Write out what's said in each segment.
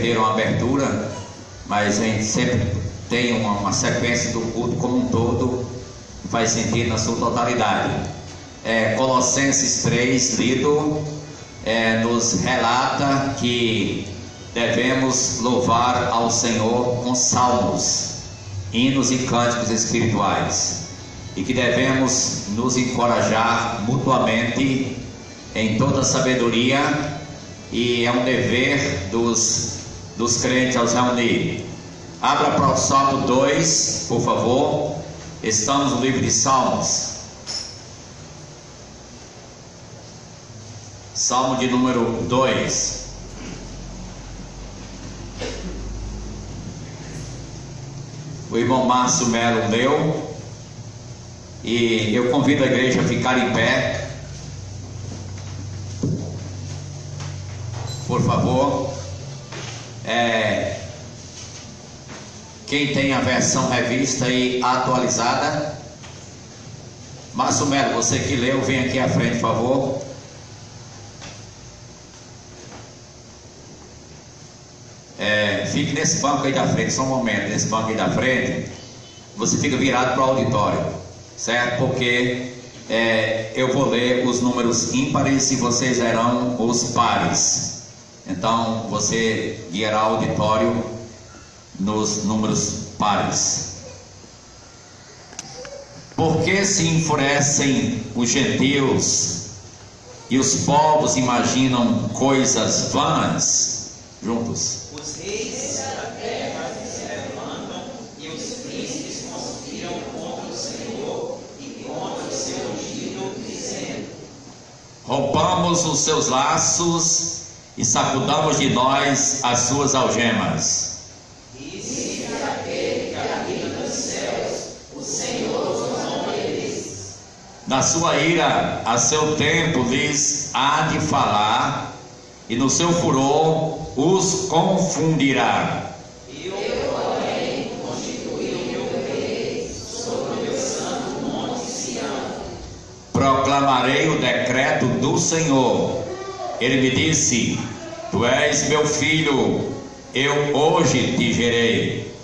perderam a abertura, mas a gente sempre tem uma sequência do culto como um todo, faz sentido na sua totalidade. Colossenses 3, lido, nos relata que devemos louvar ao Senhor com salmos, hinos e cânticos espirituais, e que devemos nos encorajar mutuamente em toda sabedoria, e é um dever dos crentes aos reunir. Abra para o Salmo 2, por favor. Estamos no livro de Salmos, Salmo de número 2. O irmão Márcio Melo leu, e eu convido a igreja a ficar em pé, por favor. Quem tem a versão revista e atualizada? Márcio Melo, você que leu, vem aqui à frente, por favor. Fique nesse banco aí da frente, só um momento, nesse banco aí da frente. Você fica virado para o auditório, certo? Porque eu vou ler os números ímpares e vocês verão os pares. Então você guiará o auditório nos números pares. Por que se enfurecem os gentios e os povos imaginam coisas vãs? Juntos. Os reis da terra se levantam e os príncipes conspiram contra o Senhor e contra o seu ungido, dizendo: roubamos os seus laços e sacudamos de nós as suas algemas. Disse aquele que habita nos céus: o Senhor os honra eles. Na sua ira, a seu tempo lhes há de falar, e no seu furor os confundirá. Eu, porém, constituí o meu rei sobre o meu santo monte Sião. Proclamarei o decreto do Senhor. Ele me disse: tu és meu filho, eu hoje te gerei.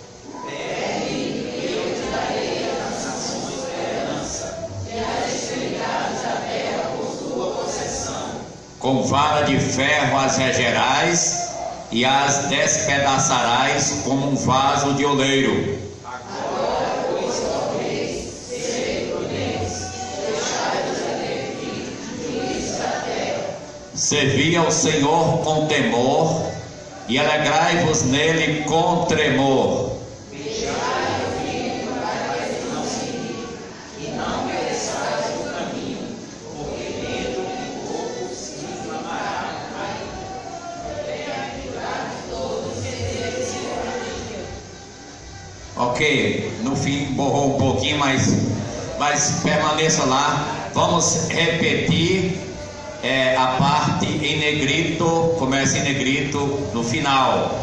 Eu te darei as nações por herança, e as extremidades da terra por tua possessão. Com vara de ferro as regerás e as despedaçarás como um vaso de oleiro. Agora, pois, ó reis, sede prudentes, deixai-vos advertir, juízes da terra. Servi ao Senhor com temor e alegrai-vos nele com tremor. Vigiai o filho para que não se irrite, e não pereçais o caminho, porque dentro de pouco se inflamará a raiz. Bem-aventurados todos os que se corrigem. Ok, no fim borrou um pouquinho, mas permaneça lá. Vamos repetir a parte em negrito, começa em negrito no final.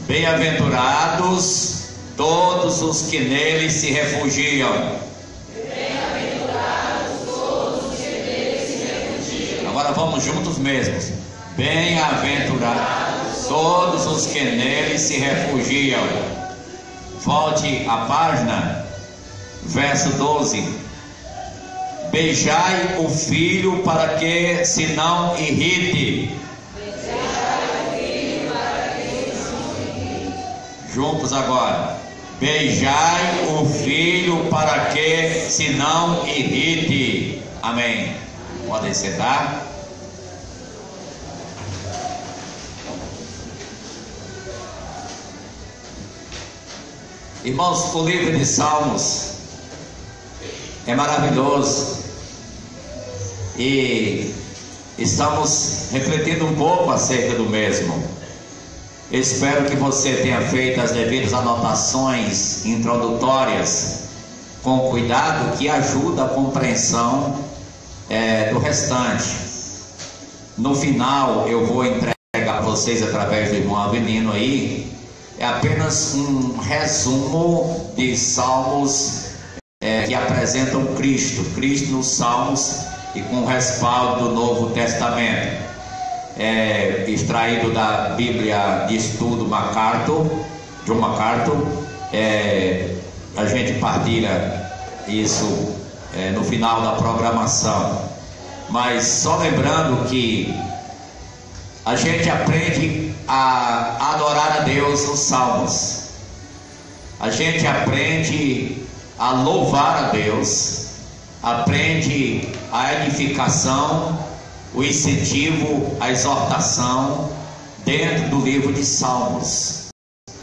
Bem-aventurados todos os que nele se refugiam. Bem-aventurados todos os que nele se refugiam. Agora vamos juntos mesmos. Bem-aventurados todos os que nele se refugiam. Volte à página, verso 12. Beijai o filho para que se não irrite. Juntos agora. Beijai o filho para que se não irrite. Amém. Podem sentar. Irmãos, o livro de Salmos é maravilhoso e estamos refletindo um pouco acerca do mesmo. Espero que você tenha feito as devidas anotações introdutórias com cuidado, que ajuda a compreensão do restante. No final eu vou entregar a vocês, através do irmão Avelino aí, apenas um resumo de salmos que apresentam Cristo nos salmos e com respaldo do Novo Testamento. extraído da Bíblia de Estudo John MacArthur. A gente partilha isso no final da programação, mas só lembrando que a gente aprende a adorar a Deus nos salmos, a gente aprende a louvar a Deus, aprende a edificação, o incentivo, a exortação dentro do livro de Salmos.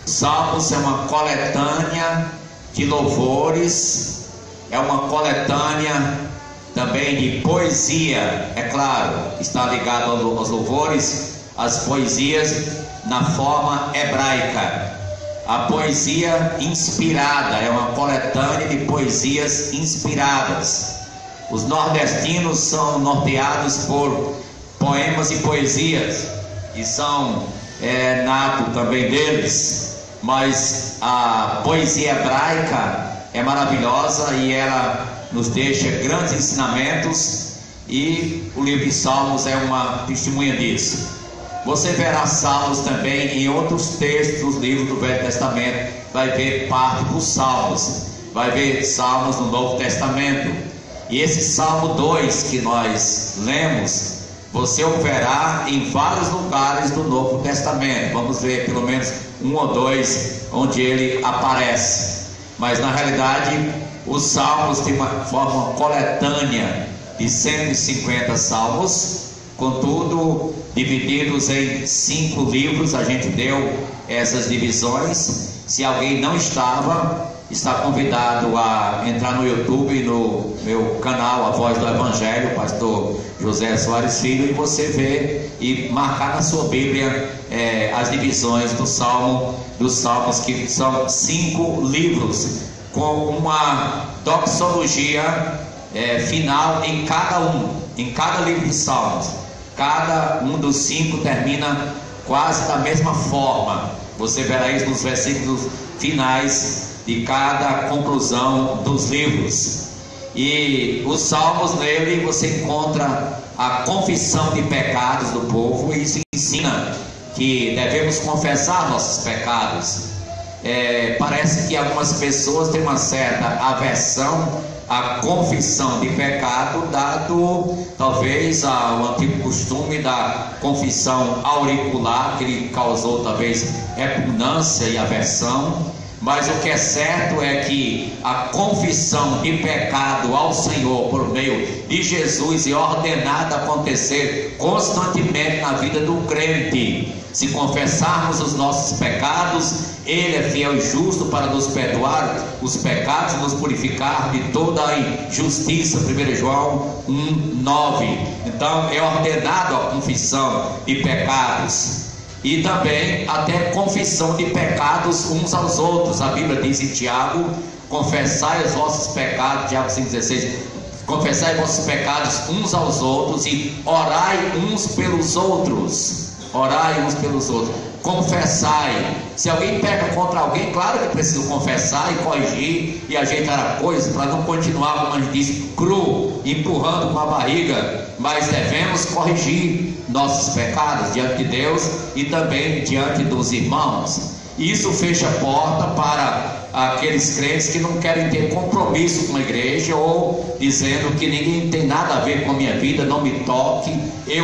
Salmos é uma coletânea de louvores, é uma coletânea também de poesia, é claro, está ligado aos louvores, as poesias na forma hebraica. A poesia inspirada é uma coletânea de poesias inspiradas. Os nordestinos são norteados por poemas e poesias, e são nato também deles, mas a poesia hebraica é maravilhosa e ela nos deixa grandes ensinamentos, e o livro de Salmos é uma testemunha disso. Você verá Salmos também em outros textos dos livros do Velho Testamento, vai ver parte dos Salmos, vai ver Salmos no Novo Testamento. E esse Salmo 2 que nós lemos, você o verá em vários lugares do Novo Testamento. Vamos ver pelo menos um ou dois onde ele aparece. Mas na realidade, os Salmos têm uma forma coletânea de 150 salmos, contudo, divididos em 5 livros. A gente deu essas divisões. Se alguém não está convidado a entrar no YouTube, no meu canal, A Voz do Evangelho, pastor José Soares Filho, e você ver e marcar na sua Bíblia as divisões dos salmos, que são 5 livros, com uma doxologia final em cada livro de salmos. Cada um dos 5 termina quase da mesma forma. Você verá isso nos versículos finais de cada conclusão dos livros. E os salmos, nele você encontra a confissão de pecados do povo, e isso ensina que devemos confessar nossos pecados. Parece que algumas pessoas têm uma certa aversão à confissão de pecado, dado talvez ao antigo costume da confissão auricular, que lhe causou talvez repugnância e aversão. Mas o que é certo é que a confissão de pecado ao Senhor por meio de Jesus é ordenada a acontecer constantemente na vida do crente. Se confessarmos os nossos pecados, Ele é fiel e justo para nos perdoar os pecados e nos purificar de toda a injustiça. 1 João 1:9. Então é ordenado a confissão de pecados. E também até confissão de pecados uns aos outros. A Bíblia diz em Tiago: confessai os vossos pecados, Tiago 5,16, confessai os vossos pecados uns aos outros e orai uns pelos outros. Orai uns pelos outros. Confessai. Se alguém peca contra alguém, claro que precisa confessar e corrigir e ajeitar a coisa, para não continuar, como a gente diz, cru, empurrando com a barriga. Mas devemos corrigir nossos pecados diante de Deus e também diante dos irmãos. Isso fecha a porta para aqueles crentes que não querem ter compromisso com a igreja, ou dizendo que ninguém tem nada a ver com a minha vida, não me toque,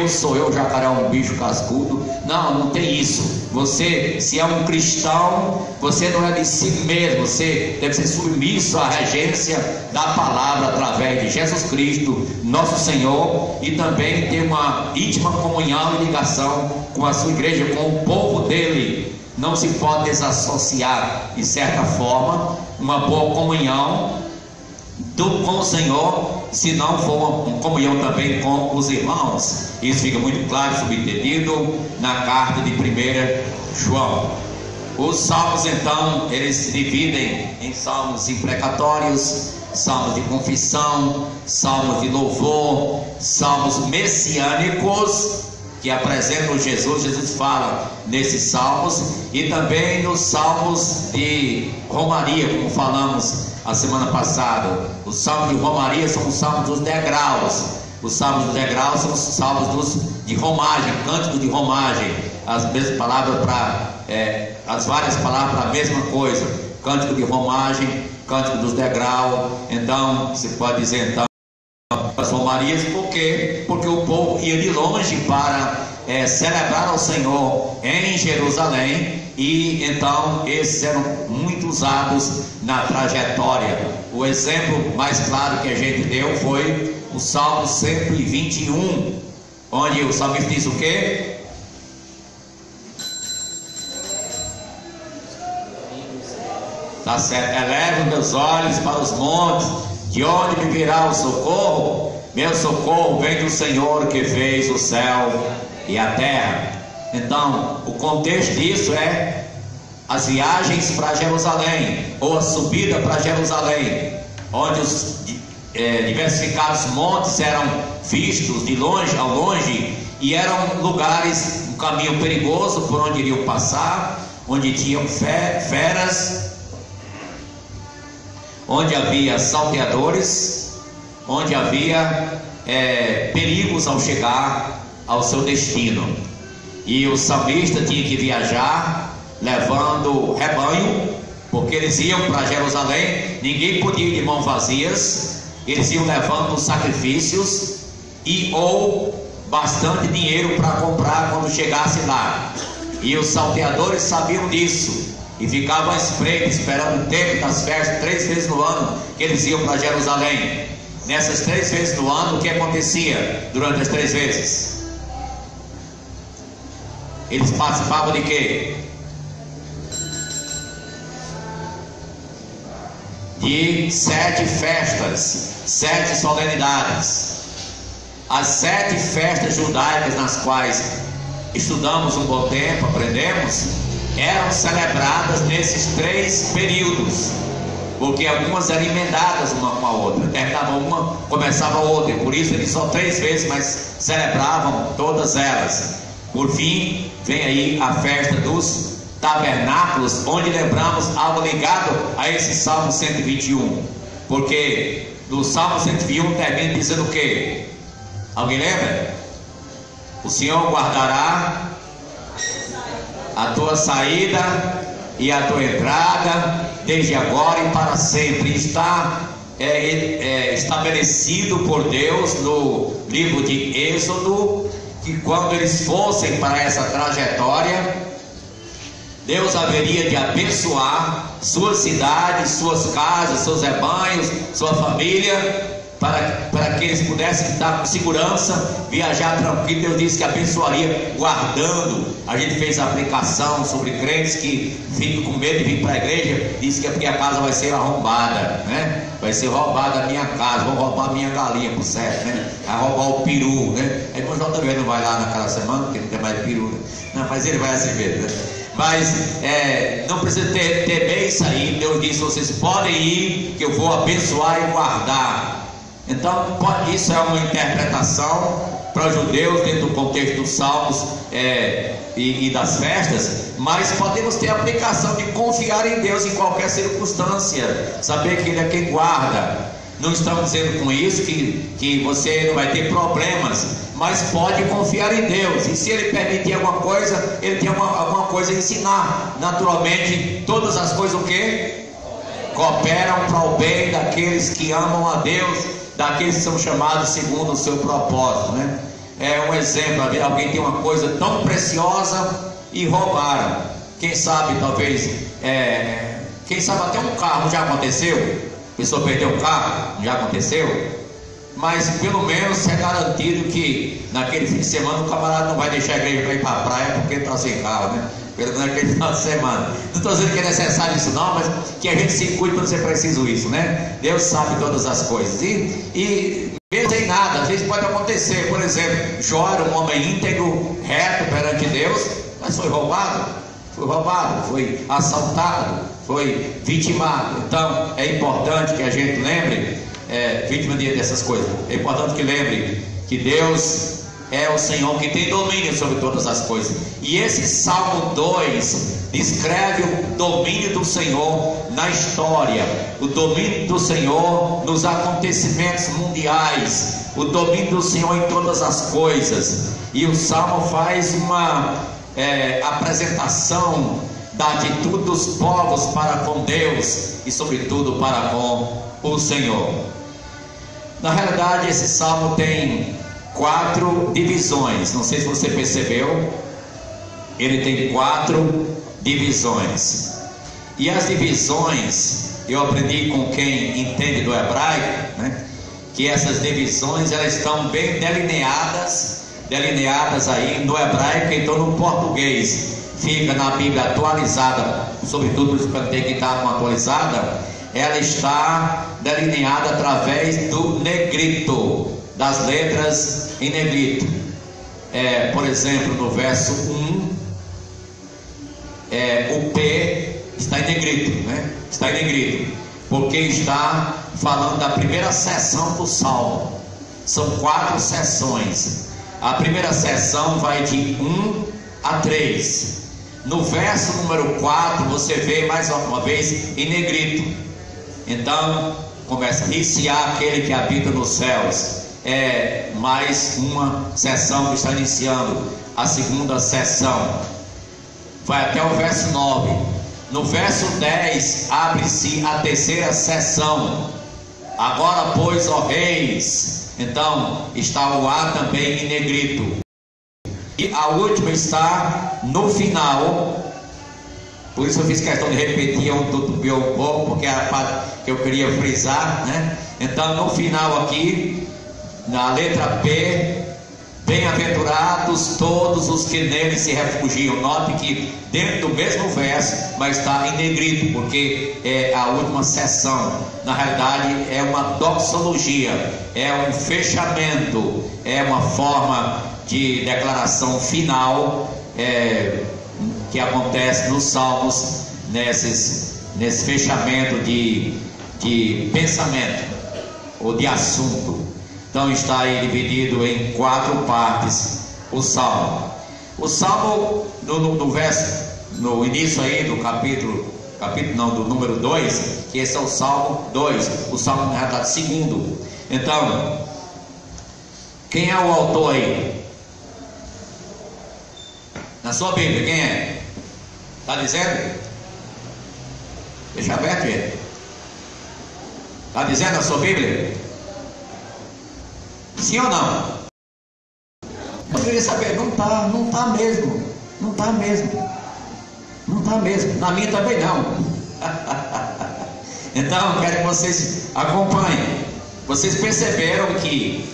sou eu, jacaré é um bicho cascudo. Não tem isso. Você, se é um cristão, você não é de si mesmo, você deve ser submisso à regência da palavra através de Jesus Cristo, nosso Senhor, e também ter uma íntima comunhão e ligação com a sua igreja, com o povo dele. Não se pode desassociar, de certa forma, uma boa comunhão com o Senhor, se não for uma comunhão também com os irmãos. Isso fica muito claro, subentendido na carta de 1 João. Os salmos, então, eles se dividem em salmos imprecatórios, salmos de confissão, salmos de louvor, salmos messiânicos, que apresentam Jesus. Jesus fala nesses salmos, e também nos salmos de romaria, como falamos a semana passada. Os salmos de romaria são os salmos dos degraus. Os salmos dos degraus são os salmos de romagem, cântico de romagem. As mesmas palavras as várias palavras para a mesma coisa. Cântico de romagem, cântico dos degraus. Então, você pode dizer então as romarias, por quê? Porque o povo ia de longe para celebrar ao Senhor em Jerusalém, e então esses eram muito usados na trajetória. O exemplo mais claro que a gente deu foi o Salmo 121, onde o salmista diz o quê? Tá certo. Elevo meus olhos para os montes, de onde me virá o socorro? Meu socorro vem do Senhor que fez o céu e a terra. Então, o contexto disso é as viagens para Jerusalém, ou a subida para Jerusalém, onde os diversificados montes eram vistos de longe ao longe, e eram lugares, um caminho perigoso por onde iriam passar, onde tinham feras, onde havia salteadores, onde havia perigos ao chegar ao seu destino. E o salmista tinha que viajar levando rebanho, porque eles iam para Jerusalém, ninguém podia ir de mãos vazias, eles iam levando sacrifícios e ou bastante dinheiro para comprar quando chegasse lá. E os salteadores sabiam disso e ficavam à espreita, esperando o tempo das festas, 3 vezes no ano que eles iam para Jerusalém. Nessas 3 vezes no ano, o que acontecia durante as 3 vezes? Eles participavam de quê? De 7 festas, 7 solenidades. As 7 festas judaicas, nas quais estudamos um bom tempo, aprendemos, eram celebradas nesses 3 períodos, porque algumas eram emendadas uma com a outra, terminava uma, começava outra, por isso eles só 3 vezes, mas celebravam todas elas. Por fim, vem aí a festa dos tabernáculos, onde lembramos algo ligado a esse Salmo 121, porque no Salmo 121 termina dizendo o quê? Alguém lembra? O Senhor guardará a tua saída e a tua entrada, desde agora e para sempre. Está estabelecido por Deus no livro de Êxodo, que quando eles fossem para essa trajetória, Deus haveria de abençoar suas cidades, suas casas, seus rebanhos, sua família, para que eles pudessem estar com segurança, viajar tranquilo. Deus disse que abençoaria guardando. A gente fez a aplicação sobre crentes que ficam com medo de vir para a igreja. Disse que é porque a casa vai ser arrombada, né? Vai ser roubada a minha casa, vão roubar a minha galinha, por certo, né? Vai roubar o peru, né? Aí o João também não vai lá naquela semana, porque não tem mais peru, né? Não, mas ele vai assim mesmo, né? Mas não precisa temer isso aí. Deus disse: vocês podem ir, que eu vou abençoar e guardar. Então, isso é uma interpretação para os judeus dentro do contexto dos salmos e das festas, mas podemos ter a aplicação de confiar em Deus em qualquer circunstância, saber que Ele é quem guarda. Não estamos dizendo com isso que você não vai ter problemas, mas pode confiar em Deus, e se Ele permitir alguma coisa, Ele tem alguma coisa a ensinar. Naturalmente, todas as coisas o quê? Cooperam para o bem daqueles que amam a Deus, daqueles que são chamados segundo o seu propósito, né? É um exemplo, alguém tem uma coisa tão preciosa e roubaram. Quem sabe, talvez, quem sabe até um carro. Já aconteceu? A pessoa perdeu o carro? Já aconteceu? Mas pelo menos é garantido que naquele fim de semana o camarada não vai deixar a igreja para ir para a praia porque está sem carro, né? Pelo menos naquele final de semana. Não estou dizendo que é necessário isso não, mas que a gente se cuide quando você precisa isso, né? Deus sabe todas as coisas. E mesmo sem nada, às vezes pode acontecer. Por exemplo, Jó era um homem íntegro, reto perante Deus, mas foi roubado, foi assaltado, foi vitimado. Então é importante que a gente lembre, vítima dessas coisas, é importante que lembre que Deus é o Senhor que tem domínio sobre todas as coisas. E esse Salmo 2 descreve o domínio do Senhor na história, o domínio do Senhor nos acontecimentos mundiais, o domínio do Senhor em todas as coisas. E o Salmo faz uma apresentação da atitude dos povos para com Deus e sobretudo para com o Senhor. Na realidade, esse Salmo tem 4 divisões. Não sei se você percebeu, ele tem 4 divisões. E as divisões, eu aprendi com quem entende do hebraico, né, que essas divisões elas estão bem delineadas aí no hebraico. Então no português fica na Bíblia atualizada, sobretudo quando tem que estar com atualizada, ela está delineada através do negrito, das letras em negrito. Por exemplo, no verso 1, o P está em negrito, né? Está em negrito, porque está falando da primeira seção do Salmo. São 4 seções. A primeira seção vai de 1 a 3. No verso número 4 você vê mais uma vez em negrito. Então começa a iniciar aquele que habita nos céus. Mais uma seção que está iniciando a segunda seção. Vai até o verso 9. No verso 10 abre-se a terceira seção. Agora, pois, ó reis. Então está o A também em negrito. E a última está no final. Por isso eu fiz questão de repetir um pouco, porque era a parte que eu queria frisar, né? Então no final aqui, na letra P, bem-aventurados todos os que nele se refugiam. Note que dentro do mesmo verso, mas está em negrito, porque é a última seção. Na realidade é uma doxologia, é um fechamento, é uma forma de declaração final que acontece nos Salmos, nesse fechamento de pensamento ou de assunto. Então está aí dividido em 4 partes o Salmo. O Salmo no início aí do do número 2, que esse é o Salmo 2, o Salmo na realidade segundo. Então, quem é o autor aí? Na sua Bíblia, quem é? Está dizendo? Deixa aberto ele. Está dizendo na sua Bíblia? Sim ou não? Eu queria saber. Não está mesmo. Não está mesmo. Na minha também não. Então eu quero que vocês acompanhem. Vocês perceberam que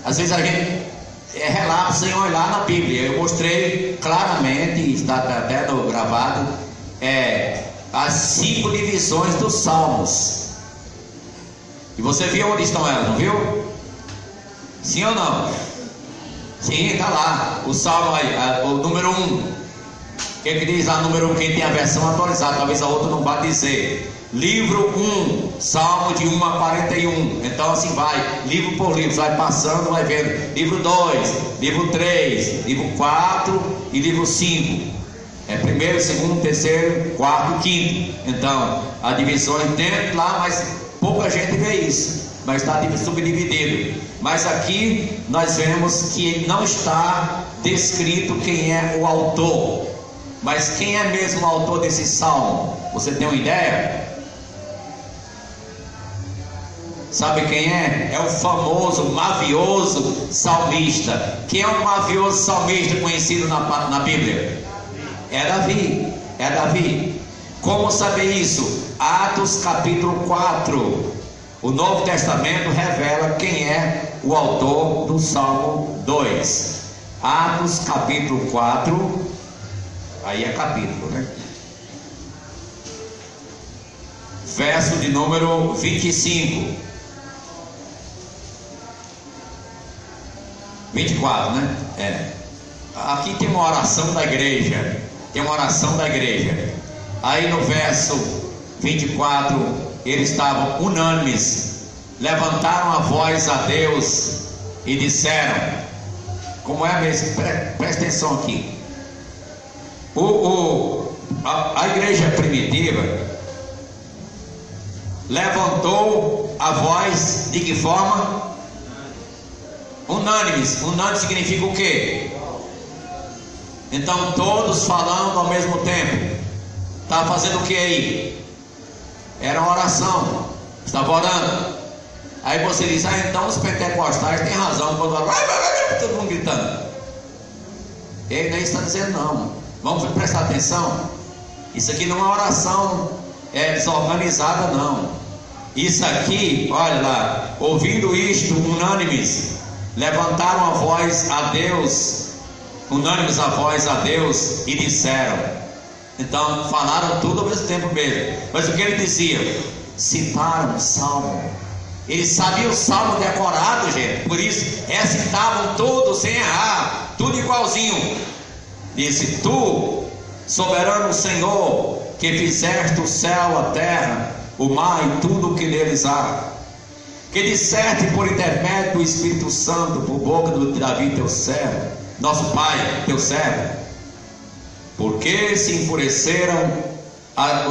às vezes a gente relapsa sem olhar na Bíblia. Eu mostrei claramente, está até no gravado, as 5 divisões dos Salmos. E você viu onde estão elas, não viu? Sim ou não? Sim, está lá. O Salmo aí, o número 1. O que diz lá no número 1? Quem tem a versão atualizada, talvez a outra não vá dizer. Livro 1, Salmo de 1 a 41. Então assim vai, livro por livro, vai passando, vai vendo. Livro 2, livro 3, livro 4 e livro 5. Primeiro, segundo, terceiro, quarto, quinto. Então, a divisão dentro lá, mas pouca gente vê isso. Mas está subdividido. Mas aqui nós vemos que não está descrito quem é o autor. Mas quem é mesmo o autor desse salmo? Você tem uma ideia? Sabe quem é? É o famoso, mavioso salmista. Quem é o mavioso salmista conhecido na Bíblia? É Davi. Como saber isso? Atos capítulo 4. O Novo Testamento revela quem é o autor do Salmo 2. Atos capítulo 4. Aí é capítulo, né? Verso de número 25. 24, né? Aqui tem uma oração da igreja. Aí no verso 24, eles estavam unânimes, levantaram a voz a Deus e disseram: como é mesmo, presta atenção aqui. A igreja primitiva levantou a voz de que forma? Unânimes. Unânime significa o quê? Então todos falando ao mesmo tempo. Estava fazendo o que aí? Era uma oração. Estava orando. Aí você diz, então os pentecostais têm razão quando todo mundo gritando. Ele nem está dizendo não. Vamos prestar atenção. Isso aqui não é uma oração desorganizada, não. Isso aqui, olha lá, ouvindo isto, unânimes, levantaram a voz a Deus, unânimes a voz a Deus, e disseram. Então falaram tudo ao mesmo tempo mesmo. Mas o que ele dizia? Citaram o salmo. Eles sabiam o salmo decorado, gente. Por isso recitavam tudo sem errar, tudo igualzinho. Disse: Tu, soberano Senhor, que fizeste o céu, a terra, o mar e tudo o que neles há, que disseste por intermédio do Espírito Santo, por boca de Davi teu servo, nosso pai, teu servo, porque se enfureceram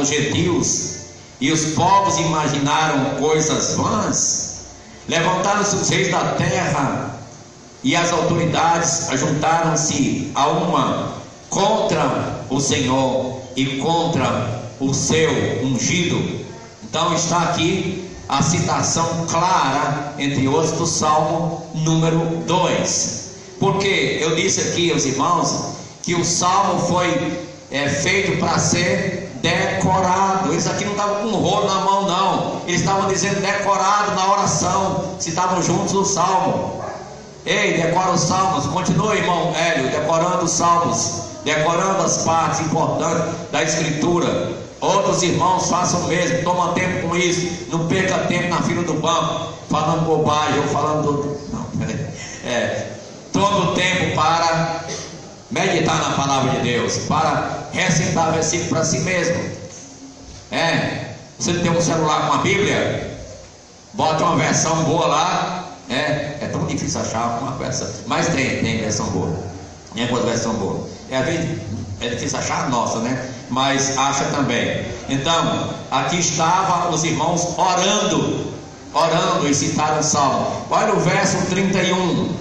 os gentios e os povos imaginaram coisas vãs, levantaram-se os reis da terra e as autoridades ajuntaram-se a uma contra o Senhor e contra o seu ungido. Então está aqui a citação clara, entre outros, do Salmo número 2. Porque eu disse aqui aos irmãos que o Salmo foi feito para ser decorado. Eles aqui não estavam com um rolo na mão, não. Eles estavam dizendo decorado na oração, se estavam juntos no Salmo. Ei, decora os salmos. Continue, irmão Hélio, decorando os salmos, decorando as partes importantes da Escritura. Outros irmãos façam o mesmo. Toma tempo com isso. Não perca tempo na fila do banco falando bobagem ou falando todo o tempo para meditar na palavra de Deus, para recitar versículo para si mesmo. Você tem um celular com a Bíblia, bota uma versão boa lá. É tão difícil achar uma versão, mas tem versão boa. É uma versão boa. É difícil achar a nossa, né? Mas acha também. Então, aqui estavam os irmãos orando e citaram o salmo. Olha o verso 31.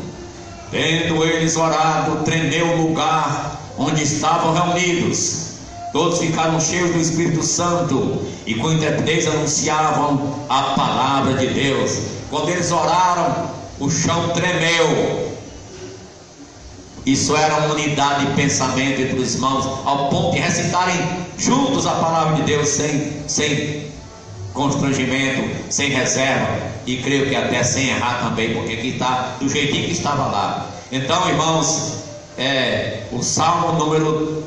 Tendo eles orado, tremeu o lugar onde estavam reunidos. Todos ficaram cheios do Espírito Santo e com intrepidez anunciavam a palavra de Deus. Quando eles oraram, o chão tremeu. Isso era uma unidade de pensamento entre os irmãos, ao ponto de recitarem juntos a palavra de Deus sem constrangimento, sem reserva, e creio que até sem errar também, porque aqui está do jeitinho que estava lá. Então, irmãos, o Salmo número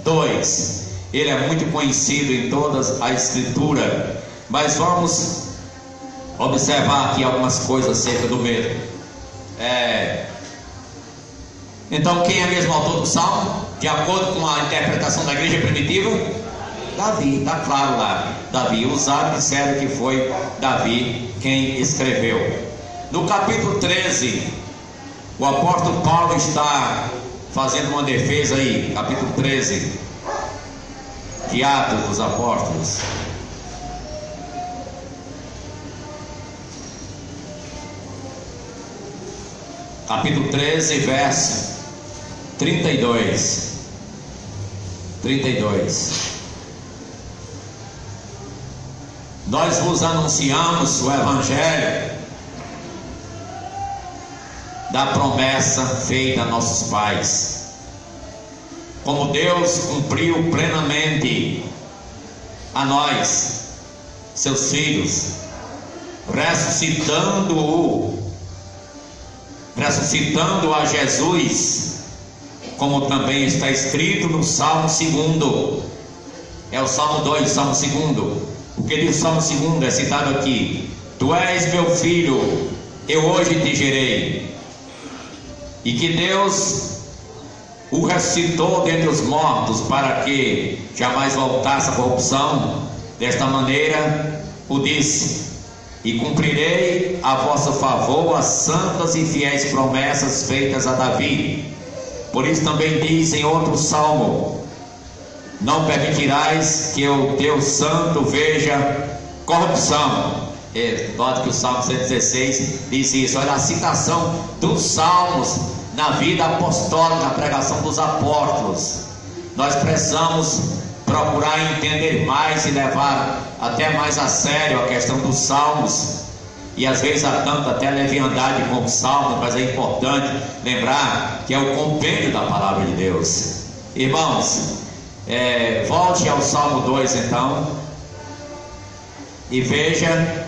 2, ele é muito conhecido em toda a Escritura, mas vamos observar aqui algumas coisas acerca do mesmo. Então, quem é mesmo o autor do Salmo? De acordo com a interpretação da igreja primitiva? Davi, está claro lá. Davi, usaram e disseram que foi Davi quem escreveu. No capítulo 13, o apóstolo Paulo está fazendo uma defesa aí. Capítulo 13 de Atos dos Apóstolos. Capítulo 13, verso 32. Nós vos anunciamos o Evangelho da promessa feita a nossos pais, como Deus cumpriu plenamente a nós, seus filhos, ressuscitando a Jesus, como também está escrito no Salmo 2. É o Salmo 2, o Salmo 2. O que diz o Salmo 2 é citado aqui: Tu és meu filho, eu hoje te gerei. E que Deus o ressuscitou dentre os mortos, para que jamais voltasse à corrupção. Desta maneira o disse: e cumprirei a vosso favor as santas e fiéis promessas feitas a Davi. Por isso também diz em outro salmo: não permitirás que o teu santo veja corrupção. Note que o Salmo 116 diz isso. Olha a citação dos salmos na vida apostólica, na pregação dos apóstolos. Nós precisamos procurar entender mais e levar até mais a sério a questão dos salmos. E às vezes há tanta até leviandade com os salmos, mas é importante lembrar que é o compêndio da palavra de Deus. Irmãos, volte ao Salmo 2 então e veja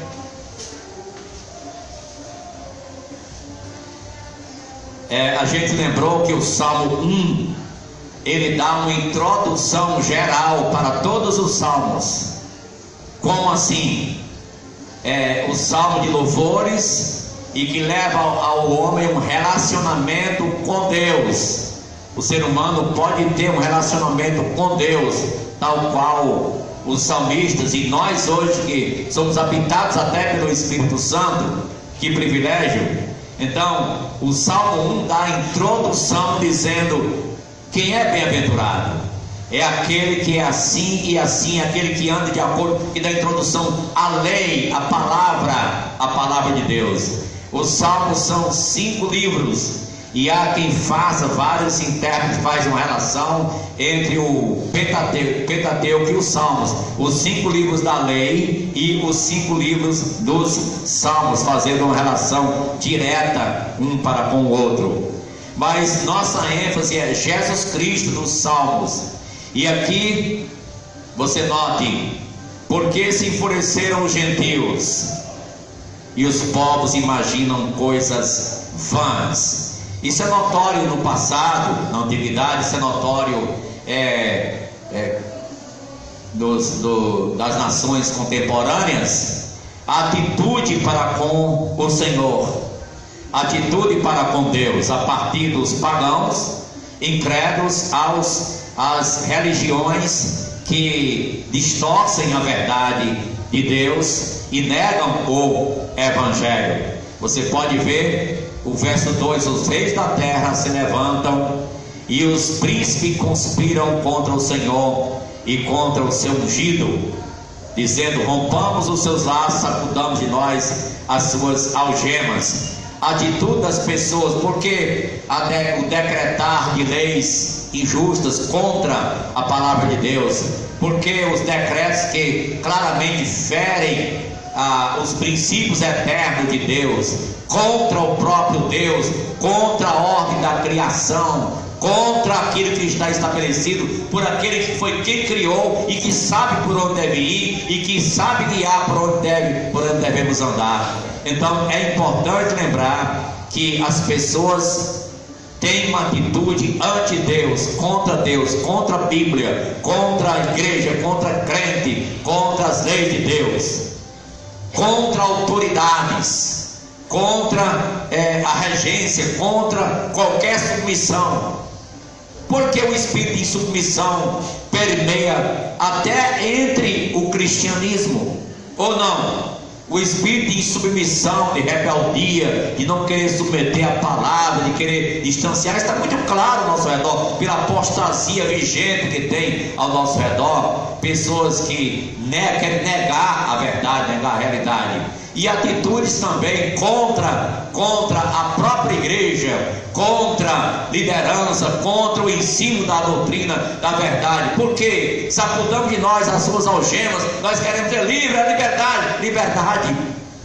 a gente lembrou que o Salmo 1 ele dá uma introdução geral para todos os salmos. Como assim? O salmo de louvores e que leva ao homem um relacionamento com Deus. O ser humano pode ter um relacionamento com Deus, tal qual os salmistas e nós hoje que somos habitados até pelo Espírito Santo. Que privilégio! Então, o Salmo 1 dá a introdução dizendo quem é bem-aventurado. É aquele que é assim e assim, aquele que anda de acordo, e dá a introdução à lei, à palavra de Deus. Os salmos são 5 livros, e há quem faça, vários intérpretes fazem uma relação entre o Pentateuco e os salmos, os 5 livros da lei e os 5 livros dos salmos, fazendo uma relação direta um para com o outro. Mas nossa ênfase é Jesus Cristo nos salmos. E aqui você note: porque se enfureceram os gentios e os povos imaginam coisas vãs. Isso é notório no passado, na antiguidade. Isso é notório das nações contemporâneas. A atitude para com o Senhor, atitude para com Deus, a partir dos pagãos, incrédulos, às religiões que distorcem a verdade de Deus e negam o Evangelho. Você pode ver o verso 2: os reis da terra se levantam e os príncipes conspiram contra o Senhor e contra o seu ungido, dizendo: rompamos os seus laços, sacudamos de nós as suas algemas. A atitude das pessoas, porque o decretar de leis injustas contra a palavra de Deus, porque os decretos que claramente ferem os princípios eternos de Deus, contra o próprio Deus, contra a ordem da criação, contra aquilo que está estabelecido por aquele que foi quem criou e que sabe por onde deve ir e que sabe guiar por onde devemos andar. Então é importante lembrar que as pessoas têm uma atitude anti-Deus, contra a Bíblia, contra a igreja, contra a crente, contra as leis de Deus, contra autoridades, contra a regência, contra qualquer submissão. Porque o espírito de submissão permeia até entre o cristianismo, ou não? O espírito de insubmissão, de rebeldia, de não querer submeter a palavra, de querer distanciar, está muito claro ao nosso redor, pela apostasia vigente que tem ao nosso redor, pessoas que querem negar a verdade, negar a realidade, e atitudes também contra a própria igreja, contra a liderança, contra o ensino da doutrina da verdade. Porque sacudamos de nós as suas algemas, nós queremos ser livre, a liberdade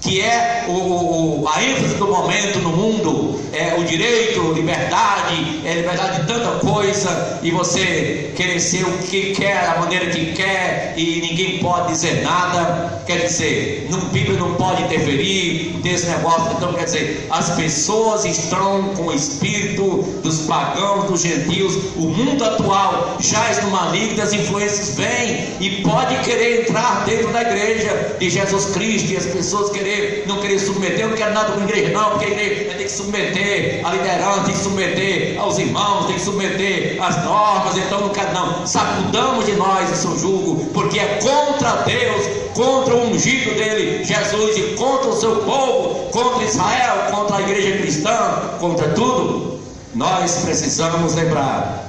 que é a ênfase do momento no mundo, o direito, liberdade de tanta coisa, e você querer ser o que quer, a maneira que quer, e ninguém pode dizer nada. Quer dizer, a Bíblia não pode interferir nesse negócio. Então, quer dizer, as pessoas estão com o espírito dos pagãos, dos gentios. O mundo atual jaz no maligno, as influências vêm e pode querer entrar dentro da igreja de Jesus Cristo, e as pessoas querem não querer submeter, eu não quero nada com a igreja não, porque a igreja tem que submeter a liderança, tem que submeter aos irmãos, tem que submeter às normas, então não quero não. Sacudamos de nós o seu jugo, porque é contra Deus, contra o ungido dele, Jesus, e contra o seu povo, contra Israel, contra a igreja cristã, contra tudo. Nós precisamos lembrar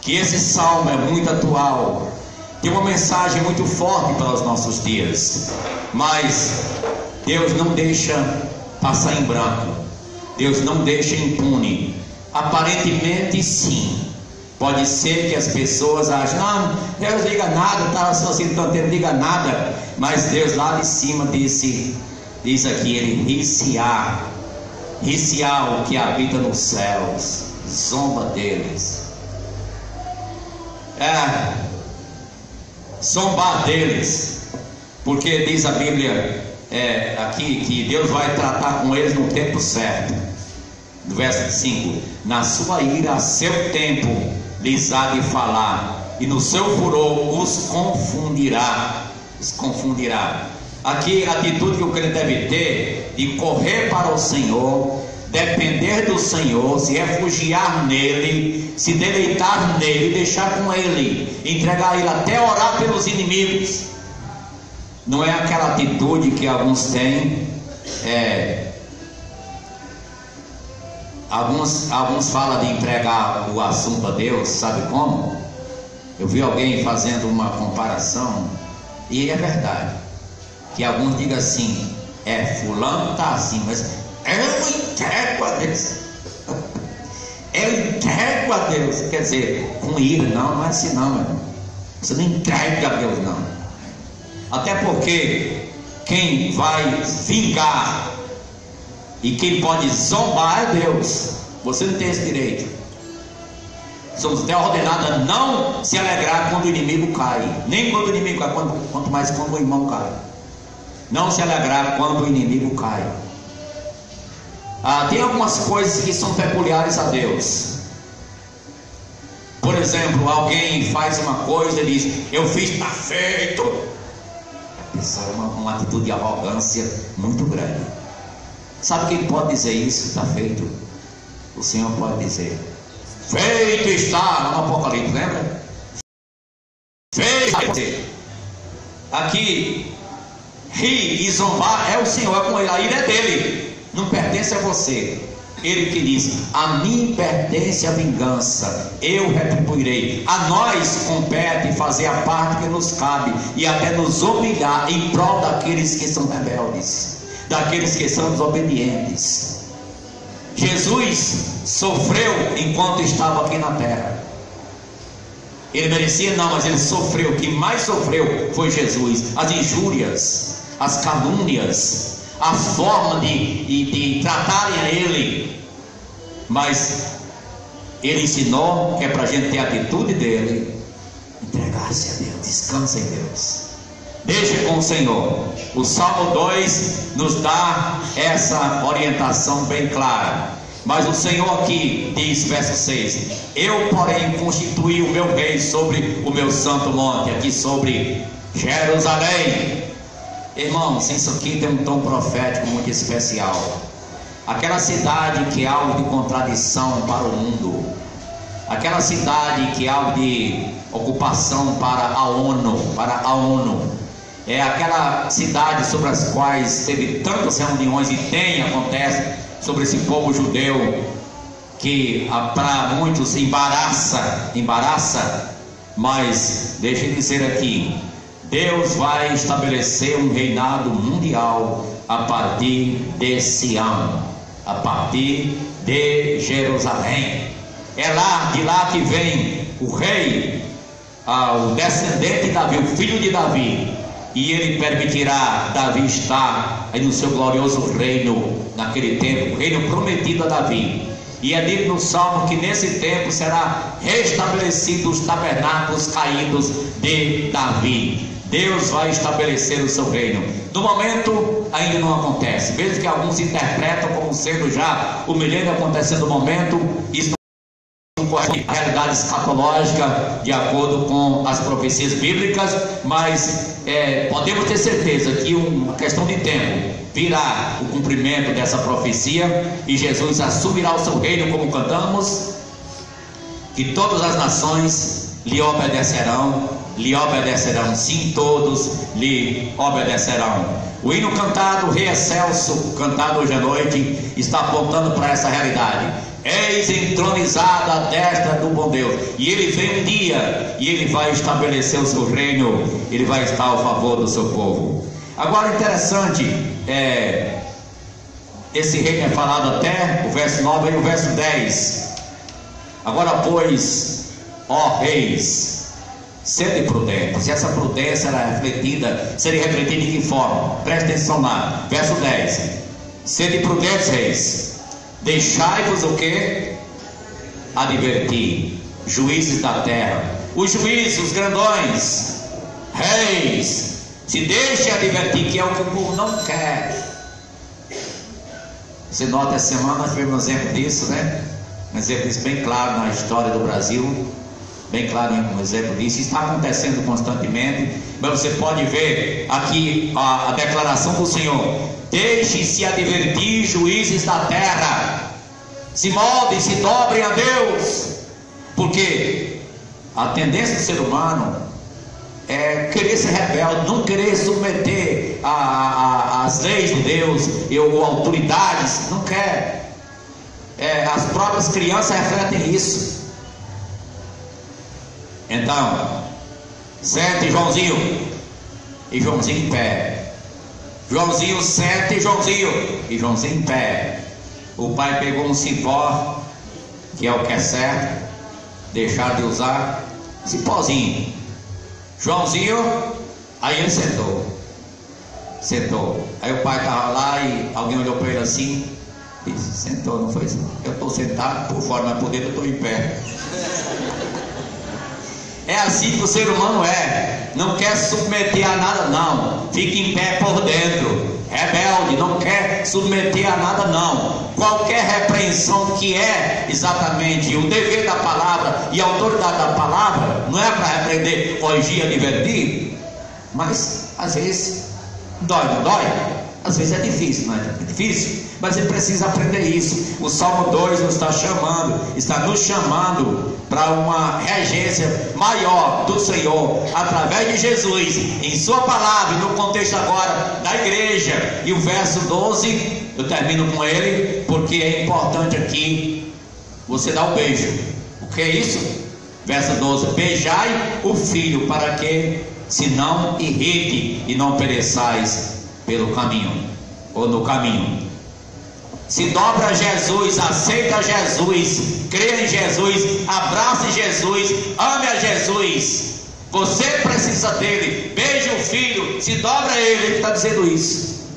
que esse salmo é muito atual, tem uma mensagem muito forte para os nossos dias, mas Deus não deixa passar em branco, Deus não deixa impune. Aparentemente sim, pode ser que as pessoas achem, não, Deus liga nada, está assim, não liga nada, mas Deus lá de cima diz aqui, ele riciar o que habita nos céus, zomba deles, zombar deles, porque diz a Bíblia aqui que Deus vai tratar com eles no tempo certo. No verso 5: na sua ira a seu tempo lhes há de falar, e no seu furor os confundirá. Aqui a atitude que o crente deve ter de correr para o Senhor, depender do Senhor, se refugiar nele, se deleitar nele, deixar com ele, entregar a ele, até orar pelos inimigos. Não é aquela atitude que alguns têm. Alguns falam de entregar o assunto a Deus, sabe como? Eu vi alguém fazendo uma comparação, e é verdade, que alguns digam assim, fulano está assim, mas eu entrego a Deus, eu entrego a Deus, quer dizer, com ira, não é assim não, meu irmão. Você não entrega a Deus não, até porque quem vai vingar e quem pode zombar é Deus. Você não tem esse direito. Somos até ordenados a não se alegrar quando o inimigo cai, nem quando o inimigo cai, quanto mais quando o irmão cai. Não se alegrar quando o inimigo cai. Tem algumas coisas que são peculiares a Deus. Por exemplo, alguém faz uma coisa e diz, eu fiz, está feito. Isso é uma atitude de arrogância muito grande. Sabe quem pode dizer isso? Está feito. O Senhor pode dizer, feito está, no Apocalipse, lembra? Feito. Aqui, rir e zombar é o Senhor, é com ele, a ira é dele, não pertence a você. Ele que diz, a mim pertence a vingança, eu retribuirei. A nós compete fazer a parte que nos cabe, e até nos humilhar em prol daqueles que são rebeldes, daqueles que são desobedientes. Jesus sofreu enquanto estava aqui na terra. Ele merecia? Não, mas ele sofreu. Quem mais sofreu foi Jesus. As injúrias, as calúnias, a forma de tratarem a ele. Mas ele ensinou que é para a gente ter a atitude dele, entregar-se a Deus, descansa em Deus, deixa com o Senhor. O Salmo 2 nos dá essa orientação bem clara. Mas o Senhor aqui diz, verso 6: eu porém constituí o meu rei sobre o meu santo monte, aqui sobre Jerusalém. Irmãos, isso aqui tem um tom profético muito especial. Aquela cidade que é algo de contradição para o mundo, aquela cidade que é algo de ocupação para a ONU, é aquela cidade sobre as quais teve tantas reuniões e acontece sobre esse povo judeu, que para muitos embaraça, mas deixe eu dizer aqui, Deus vai estabelecer um reinado mundial a partir de Sião, a partir de Jerusalém. É de lá que vem o rei, o descendente de Davi, o filho de Davi, e ele permitirá Davi estar aí no seu glorioso reino naquele tempo, o reino prometido a Davi. E é dito no Salmo que nesse tempo será restabelecido os tabernáculos caídos de Davi. Deus vai estabelecer o seu reino. No momento ainda não acontece, mesmo que alguns interpretam como sendo já o milênio acontecendo no momento, isso não corresponde à realidade realidade escatológica de acordo com as profecias bíblicas, mas podemos ter certeza que uma questão de tempo virá o cumprimento dessa profecia e Jesus assumirá o seu reino, como cantamos, e todas as nações lhe obedecerão, sim, todos lhe obedecerão. O hino cantado, Rei Excelso, cantado hoje à noite, está apontando para essa realidade. Eis entronizado à destra do bom Deus, e ele vem um dia, e ele vai estabelecer o seu reino, ele vai estar ao favor do seu povo. Agora, interessante, esse reino é falado até o verso 9 e o verso 10. Agora, pois, ó reis, sede prudentes. E essa prudência seria refletida de que forma? Preste atenção lá, verso 10. Sede prudentes, reis, deixai-vos o que? Advertir, juízes da terra. Os juízes, os grandões, reis, se deixe advertir, que é o que o povo não quer. Você nota, essa semana nós tivemos um exemplo disso, né? Um exemplo disso bem claro na história do Brasil, bem claro um exemplo disso. Está acontecendo constantemente, mas você pode ver aqui a declaração do Senhor: deixe-se advertir, juízes da terra, se moldem, se dobrem a Deus, porque a tendência do ser humano é querer ser rebelde, não querer submeter as leis de Deus ou autoridades, não quer. As próprias crianças refletem isso. Então, sente Joãozinho, e Joãozinho em pé. Joãozinho, sente Joãozinho, e Joãozinho em pé. O pai pegou um cipó, que é o que é certo, deixar de usar cipózinho. Joãozinho, aí ele sentou. Aí o pai estava lá e alguém olhou para ele assim, disse: sentou, não foi isso? Eu estou sentado por fora, mas por dentro eu estou em pé. É assim que o ser humano é, não quer submeter a nada, não, fica em pé por dentro, rebelde, não quer submeter a nada, não. Qualquer repreensão que é exatamente o dever da palavra e a autoridade da palavra, não é para repreender, corrigir, advertir, mas às vezes dói, não dói? Às vezes é difícil, não é? É difícil, mas ele precisa aprender isso. O Salmo 2 nos está nos chamando para uma regência maior do Senhor, através de Jesus, em sua palavra, e no contexto agora da igreja. E o verso 12, eu termino com ele, porque é importante aqui você dar o beijo. O que é isso? Verso 12: beijai o filho, para que se não irrite e não pereçais pelo caminho, ou no caminho. Se dobra a Jesus, aceita Jesus, crê em Jesus, abrace Jesus, ame a Jesus. Você precisa dele, beije o filho, se dobra a ele está dizendo isso.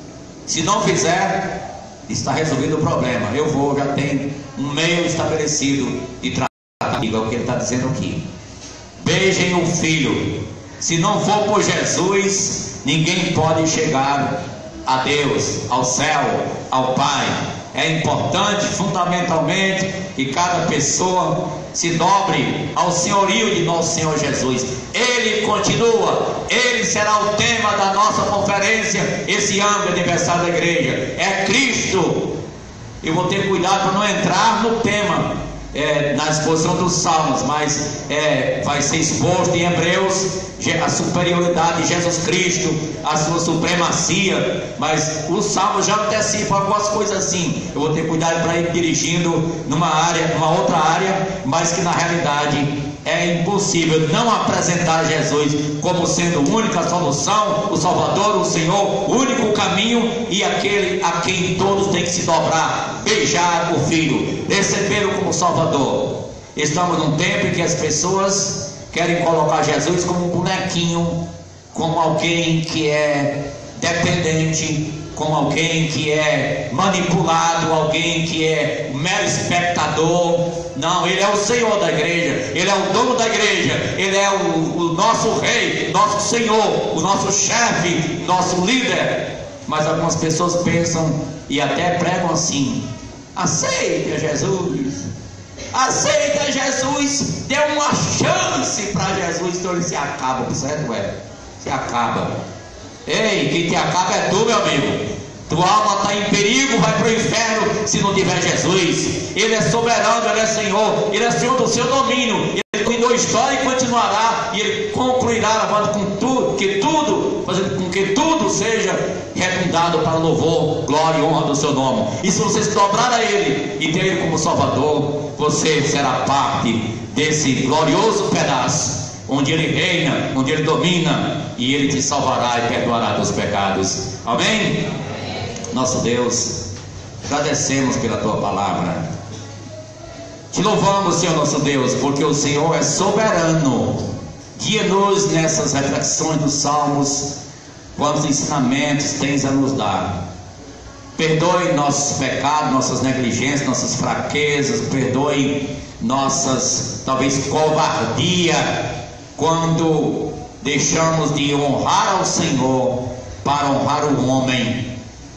Se não fizer, está resolvido o problema. Eu já tenho um meio estabelecido de tratar aquilo, é o que ele está dizendo aqui. Beijem o filho. Se não for por Jesus, ninguém pode chegar a Deus, ao céu, ao Pai. É importante, fundamentalmente, que cada pessoa se dobre ao senhorio de nosso Senhor Jesus. Ele continua, ele será o tema da nossa conferência esse ano de aniversário da igreja. É Cristo. Eu vou ter cuidado para não entrar no tema na exposição dos Salmos, mas vai ser exposto em Hebreus a superioridade de Jesus Cristo, a sua supremacia, mas os Salmos já antecipam algumas coisas assim. Eu vou ter cuidado para ir dirigindo numa outra área, mas que na realidade é impossível não apresentar Jesus como sendo a única solução, o Salvador, o Senhor, o único caminho e aquele a quem todos têm que se dobrar, beijar o Filho, recebê-lo como Salvador. Estamos num tempo em que as pessoas querem colocar Jesus como um bonequinho, como alguém que é dependente, como alguém que é manipulado, alguém que é mero espectador. Não, ele é o Senhor da igreja, ele é o dono da igreja, ele é o nosso rei, nosso Senhor, o nosso chefe, nosso líder. Mas algumas pessoas pensam e até pregam assim: aceite a Jesus, aceita Jesus, dê uma chance para Jesus, então ele se acaba, certo? Se acaba. Ei, quem te acaba é tu, meu amigo. Tua alma está em perigo, vai para o inferno se não tiver Jesus. Ele é soberano, Ele é Senhor, Ele é Senhor do seu domínio. Ele cuidou a história e continuará, e Ele concluirá fazendo com que tudo seja redundado para louvor, glória e honra do seu nome. E se você se dobrar a Ele e ter Ele como Salvador, você será parte desse glorioso pedaço onde Ele reina, onde Ele domina, e Ele te salvará e perdoará dos pecados. Amém? Nosso Deus, agradecemos pela Tua palavra. Te louvamos, Senhor nosso Deus, porque o Senhor é soberano. Guia-nos nessas reflexões dos salmos. Quantos ensinamentos tens a nos dar? Perdoe nossos pecados, nossas negligências, nossas fraquezas. Perdoe nossas, talvez, covardia, quando deixamos de honrar ao Senhor para honrar o homem.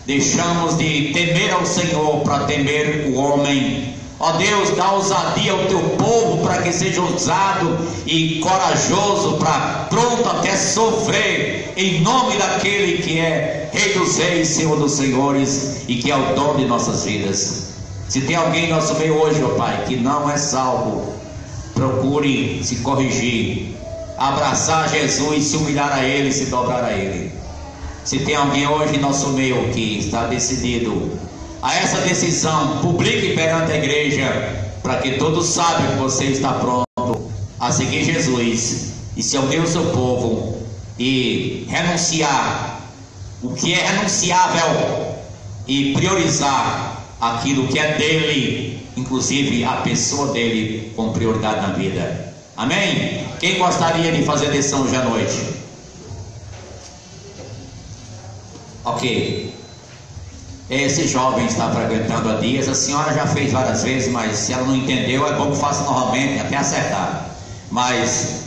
Deixamos de temer ao Senhor para temer o homem. Ó Deus, dá ousadia ao teu povo para que seja ousado e corajoso, para pronto até sofrer, em nome daquele que é Rei dos Reis, Senhor dos Senhores, e que é o dono de nossas vidas. Se tem alguém em nosso meio hoje, ó Pai, que não é salvo, procure se corrigir, abraçar Jesus, se humilhar a Ele, se dobrar a Ele. Se tem alguém hoje em nosso meio que está decidido a essa decisão, publique perante a igreja, para que todos saibam que você está pronto a seguir Jesus e se unir ao seu povo e renunciar o que é renunciável e priorizar aquilo que é dele, inclusive a pessoa dele, com prioridade na vida. Amém? Quem gostaria de fazer decisão hoje à noite? Ok. Esse jovem está frequentando há dias. A senhora já fez várias vezes, mas se ela não entendeu, é bom que faça novamente até acertar. Mas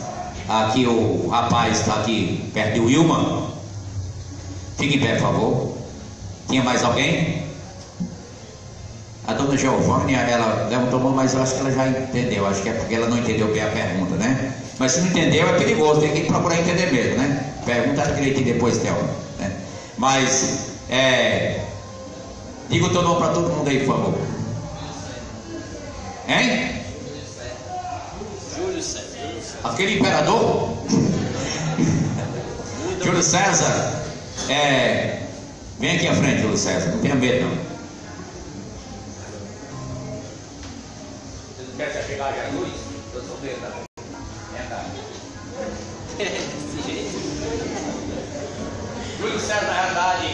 aqui o rapaz está aqui perto de Wilma. Fique em pé, por favor. Tinha mais alguém? A dona Giovânia, ela levantou a mão, mas eu acho que ela já entendeu. Acho que é porque ela não entendeu bem a pergunta, né? Mas se não entendeu, é perigoso, tem que procurar entender mesmo, né? Pergunta direitinho depois, Thelma, né? Mas, diga o teu nome para todo mundo aí, por favor. Hein? Júlio César. Aquele imperador? Júlio César. Vem aqui à frente, Júlio César. Não tenha medo, não. Você não quer chegar a Jesus? Eu sou medo, tá? Júlio César, na realidade,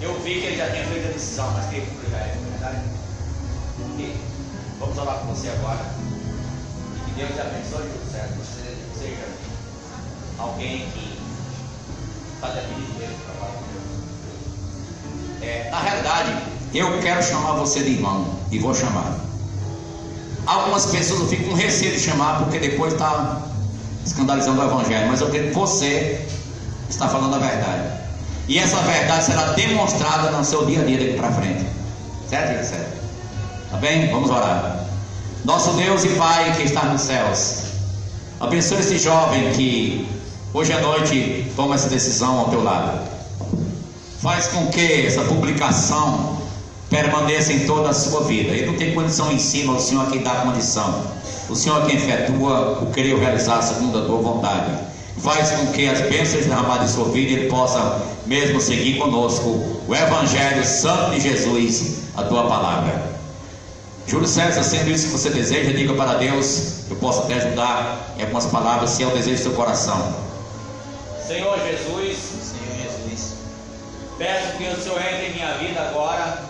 eu vi que ele já tinha feito a decisão, mas queria publicar ele, na verdade. E vamos orar com você agora. E que Deus te abençoe, Júlio César. Você seja alguém que está definido mesmo para falar com Deus. Na realidade, eu quero chamar você de irmão, e vou chamar. Algumas pessoas ficam com receio de chamar, porque depois está escandalizando o Evangelho, mas eu creio que você está falando a verdade. E essa verdade será demonstrada no seu dia a dia daqui para frente. Certo? Certo? Tá bem? Vamos orar. Nosso Deus e Pai que está nos céus, abençoe esse jovem que hoje à noite toma essa decisão ao teu lado. Faz com que essa publicação permaneça em toda a sua vida. Ele não tem condição em cima, o Senhor é quem dá condição. O Senhor é quem efetua o querer realizar segundo a tua vontade. Faz com que as bênçãos derramadas em sua vida ele possa mesmo seguir conosco o Evangelho Santo de Jesus, a tua palavra. Júlio César, sendo isso que você deseja, diga para Deus, eu posso até ajudar em algumas palavras, se é o desejo do seu coração. Senhor Jesus, peço que o Senhor entre em minha vida agora.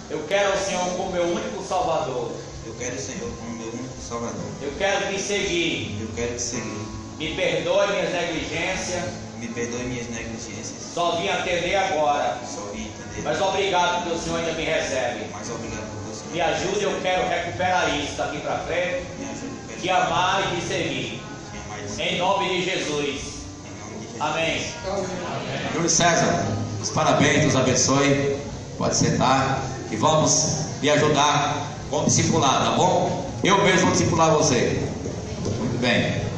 Eu quero o Senhor como meu único Salvador. Eu quero te seguir. Me perdoe minhas negligências. Só vim atender agora. Mas obrigado porque o Senhor ainda me recebe. Me ajude, eu quero recuperar isso daqui para frente. Te amar e te seguir. Em nome de Jesus. Amém. Júlio César, os parabéns, Deus abençoe. Pode sentar. E vamos lhe ajudar Vamos discipular, tá bom? Eu mesmo vou discipular você. Muito bem.